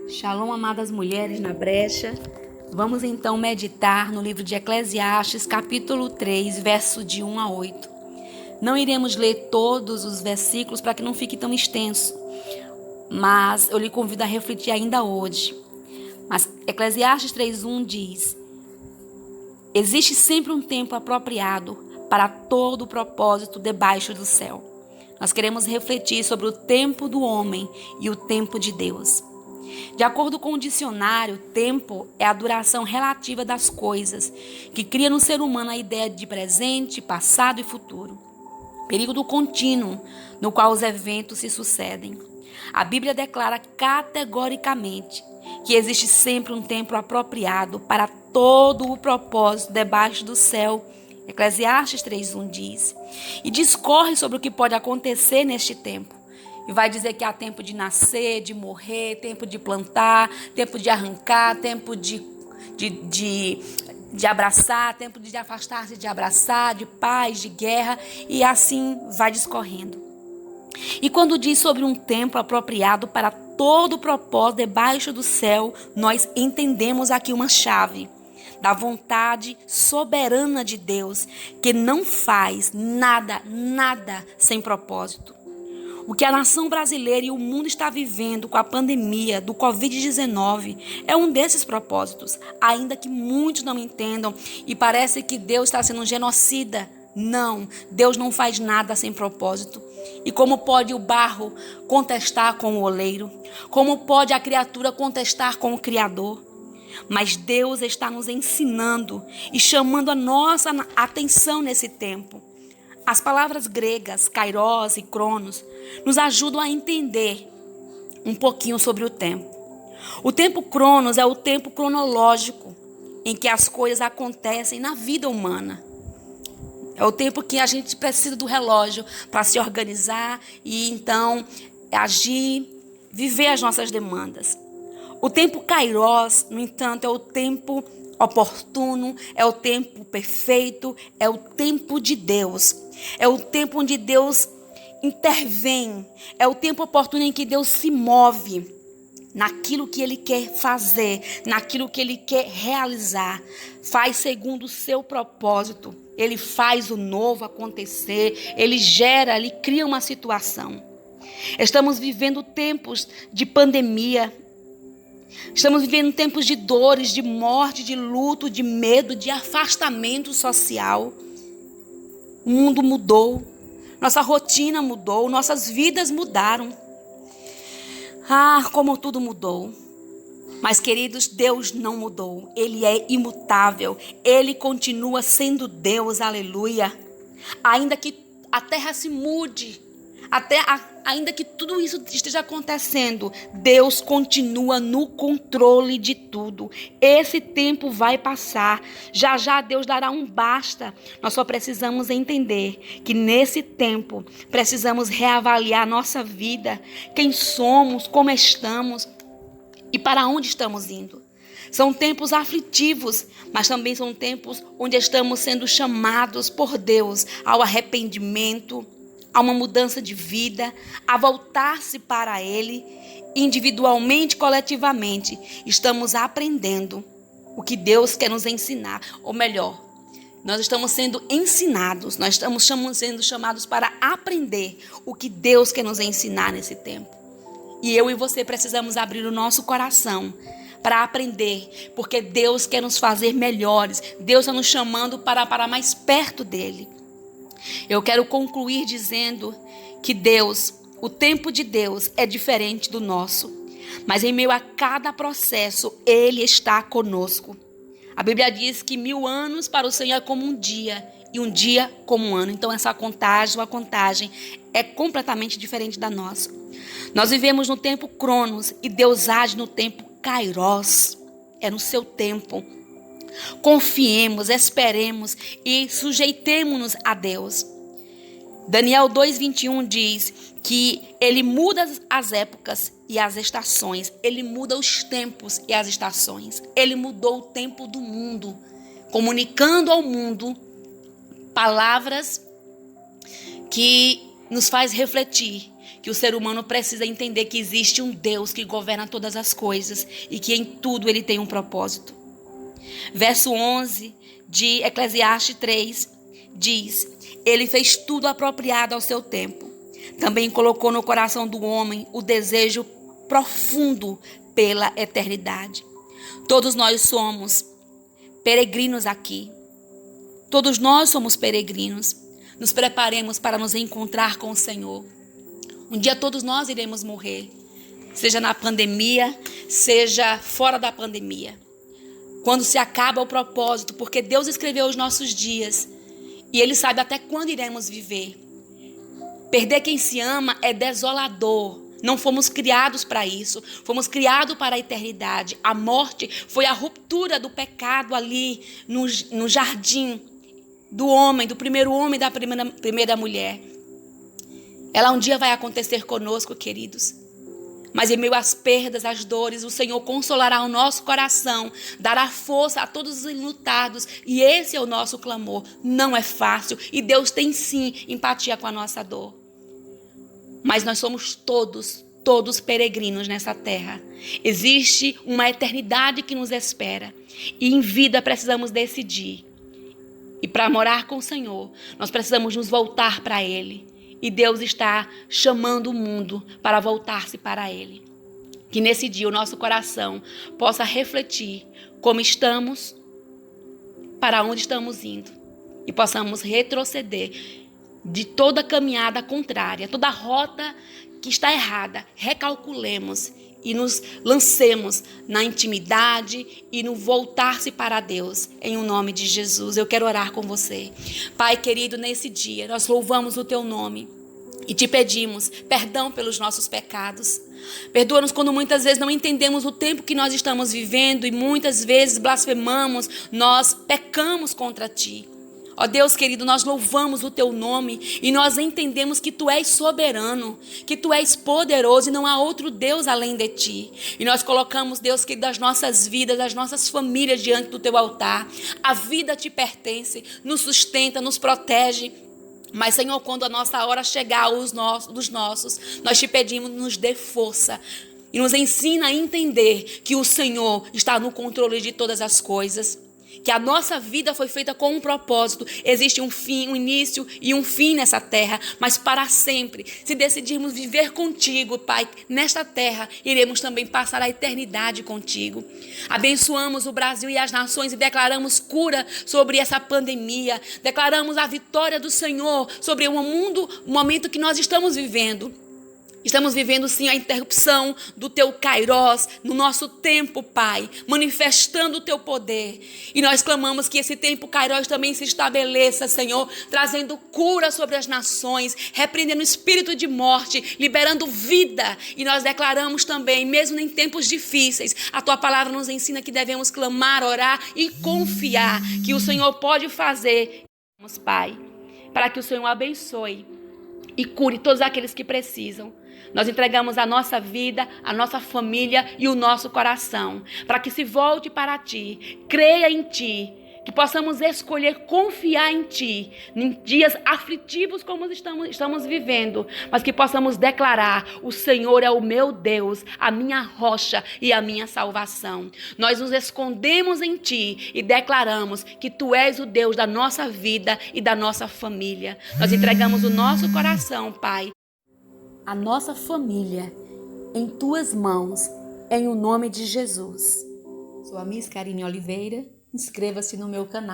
Shalom, amadas mulheres na brecha. Vamos então meditar no livro de Eclesiastes, capítulo 3, verso de 1 a 8. Não iremos ler todos os versículos para que não fique tão extenso, mas eu lhe convido a refletir ainda hoje. Mas Eclesiastes 3:1 diz: existe sempre um tempo apropriado para todo o propósito debaixo do céu. Nós queremos refletir sobre o tempo do homem e o tempo de Deus. De acordo com o dicionário, tempo é a duração relativa das coisas, que cria no ser humano a ideia de presente, passado e futuro. Período contínuo no qual os eventos se sucedem. A Bíblia declara categoricamente que existe sempre um tempo apropriado para todo o propósito debaixo do céu. Eclesiastes 3:1 diz. E discorre sobre o que pode acontecer neste tempo. E vai dizer que há tempo de nascer, de morrer, tempo de plantar, tempo de arrancar, tempo de abraçar, tempo de afastar-se de abraçar, de paz, de guerra, e assim vai discorrendo. E quando diz sobre um tempo apropriado para todo o propósito debaixo do céu, nós entendemos aqui uma chave da vontade soberana de Deus, que não faz nada sem propósito. O que a nação brasileira e o mundo está vivendo com a pandemia do Covid-19 é um desses propósitos, ainda que muitos não entendam e parece que Deus está sendo um genocida. Não, Deus não faz nada sem propósito. E como pode o barro contestar com o oleiro? Como pode a criatura contestar com o Criador? Mas Deus está nos ensinando e chamando a nossa atenção nesse tempo. As palavras gregas, kairos e cronos, nos ajudam a entender um pouquinho sobre o tempo. O tempo cronos é o tempo cronológico em que as coisas acontecem na vida humana. É o tempo que a gente precisa do relógio para se organizar e então agir, viver as nossas demandas. O tempo kairos, no entanto, é o tempo oportuno, é o tempo perfeito, é o tempo de Deus. É o tempo onde Deus intervém, é o tempo oportuno em que Deus se move naquilo que Ele quer fazer, naquilo que Ele quer realizar. Faz segundo o seu propósito. Ele faz o novo acontecer, Ele gera, Ele cria uma situação. Estamos vivendo tempos de pandemia. Estamos vivendo tempos de dores, de morte, de luto, de medo, de afastamento social. O mundo mudou, nossa rotina mudou, nossas vidas mudaram. Como tudo mudou. Mas, queridos, Deus não mudou. Ele é imutável. Ele continua sendo Deus, aleluia. Ainda que a terra se mude, ainda que tudo isso esteja acontecendo, Deus continua no controle de tudo. Esse tempo vai passar. Já já Deus dará um basta. Nós só precisamos entender que nesse tempo precisamos reavaliar nossa vida, quem somos, como estamos e para onde estamos indo. São tempos aflitivos, mas também são tempos onde estamos sendo chamados por Deus ao arrependimento, a uma mudança de vida, a voltar-se para Ele, individualmente, coletivamente. Estamos aprendendo o que Deus quer nos ensinar, ou melhor, nós estamos sendo ensinados, nós estamos sendo chamados para aprender o que Deus quer nos ensinar nesse tempo. E eu e você precisamos abrir o nosso coração para aprender, porque Deus quer nos fazer melhores, Deus está nos chamando para mais perto dEle. Eu quero concluir dizendo que Deus, o tempo de Deus é diferente do nosso. Mas em meio a cada processo, Ele está conosco. A Bíblia diz que 1000 anos para o Senhor é como um dia, e um dia como um ano. Então essa contagem é completamente diferente da nossa. Nós vivemos no tempo cronos e Deus age no tempo kairos. É no seu tempo. Confiemos, esperemos e sujeitemo-nos a Deus. Daniel 2:21 diz que Ele muda as épocas e as estações. Ele muda os tempos e as estações. Ele mudou o tempo do mundo, comunicando ao mundo palavras que nos faz refletir que o ser humano precisa entender que existe um Deus que governa todas as coisas e que em tudo ele tem um propósito. Verso 11 de Eclesiastes 3 diz: Ele fez tudo apropriado ao seu tempo. Também colocou no coração do homem o desejo profundo pela eternidade. Todos nós somos peregrinos aqui. Todos nós somos peregrinos. Nos preparemos para nos encontrar com o Senhor. Um dia todos nós iremos morrer, seja na pandemia, seja fora da pandemia. Quando se acaba o propósito, porque Deus escreveu os nossos dias e Ele sabe até quando iremos viver. Perder quem se ama é desolador. Não fomos criados para isso, fomos criados para a eternidade. A morte foi a ruptura do pecado ali no jardim do homem, do primeiro homem e da primeira mulher. Ela um dia vai acontecer conosco, queridos. Mas em meio às perdas, às dores, o Senhor consolará o nosso coração, dará força a todos os enlutados. E esse é o nosso clamor. Não é fácil e Deus tem sim empatia com a nossa dor. Mas nós somos todos peregrinos nessa terra. Existe uma eternidade que nos espera. E em vida precisamos decidir. E para morar com o Senhor, nós precisamos nos voltar para Ele. E Deus está chamando o mundo para voltar-se para Ele. Que nesse dia o nosso coração possa refletir como estamos, para onde estamos indo. E possamos retroceder de toda caminhada contrária, toda rota que está errada. Recalculemos e nos lancemos na intimidade e no voltar-se para Deus. Em o nome de Jesus, eu quero orar com você. Pai querido, nesse dia, nós louvamos o Teu nome e Te pedimos perdão pelos nossos pecados. Perdoa-nos quando muitas vezes não entendemos o tempo que nós estamos vivendo e muitas vezes blasfemamos, nós pecamos contra Ti. Ó Deus querido, nós louvamos o Teu nome e nós entendemos que Tu és soberano, que Tu és poderoso e não há outro Deus além de Ti. E nós colocamos, Deus querido, as nossas vidas, as nossas famílias diante do Teu altar. A vida Te pertence, nos sustenta, nos protege. Mas, Senhor, quando a nossa hora chegar dos nossos, nós Te pedimos, nos dê força. E nos ensina a entender que o Senhor está no controle de todas as coisas. Que a nossa vida foi feita com um propósito. Existe um fim, um início e um fim nessa terra, mas para sempre. Se decidirmos viver contigo, Pai, nesta terra, iremos também passar a eternidade contigo. Abençoamos o Brasil e as nações e declaramos cura sobre essa pandemia. Declaramos a vitória do Senhor sobre o momento que nós estamos vivendo. Estamos vivendo sim a interrupção do Teu Kairós no nosso tempo, Pai, manifestando o Teu poder. E nós clamamos que esse tempo Kairós também se estabeleça, Senhor, trazendo cura sobre as nações, repreendendo o espírito de morte, liberando vida. E nós declaramos também, mesmo em tempos difíceis, a Tua palavra nos ensina que devemos clamar, orar e confiar que o Senhor pode fazer, Pai, para que o Senhor abençoe e cure todos aqueles que precisam. Nós entregamos a nossa vida, a nossa família e o nosso coração, para que se volte para Ti, creia em Ti, que possamos escolher confiar em Ti, em dias aflitivos como estamos vivendo, mas que possamos declarar: o Senhor é o meu Deus, a minha rocha e a minha salvação. Nós nos escondemos em Ti e declaramos que Tu és o Deus da nossa vida e da nossa família. Nós entregamos o nosso coração, Pai, a nossa família em Tuas mãos, em o nome de Jesus. Sou a Miss Karine Oliveira. Inscreva-se no meu canal.